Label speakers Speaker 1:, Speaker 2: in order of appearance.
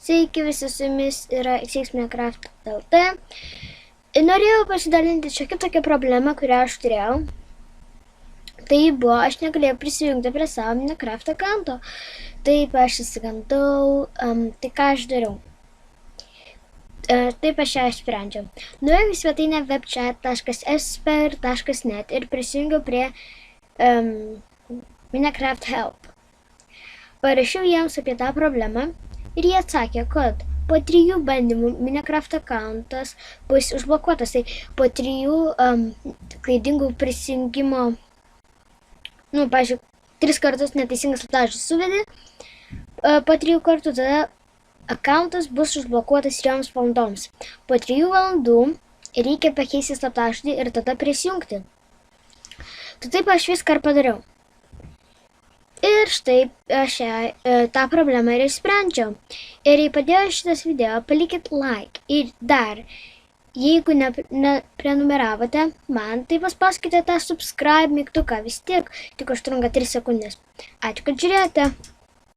Speaker 1: Sveiki visi, su jumis yra xminecraft.lt. Norėjau pasidalinti šiokią tokią problemą, kurią aš turėjau. Tai buvo, aš negalėjau prisijungti prie savo Minecraft accounto. Taip aš įsigandau, tai ką aš dariau. Taip aš ją išsprendžiau. Nuėjau į svetainę webchat.esper.net ir prisijungiau prie Minecraft Help. Parašiau jiems apie tą problemą ir jie atsakė, kad po 3 bandymų Minecraft accountas bus užblokuotas. Tai po 3 klaidingų prisijungimo, pavyzdžiui, 3 kartus neteisingas slaptažodis suvedė, po 3 kartų tada accountas bus užblokuotas 3 valandoms. Po 3 valandų reikia pakeisti slaptažodį ir tada prisijungti. Tai taip aš viską ir padariau. Ir štai aš tą problemą ir išsprendžiau. Ir jei padėjo šitas video, palikit like. Ir dar, jeigu neprenumeravote man, tai paspauskite tą subscribe mygtuką. Vis tiek, tik užtrunka 3 sekundės. Ačiū, kad žiūrėjote.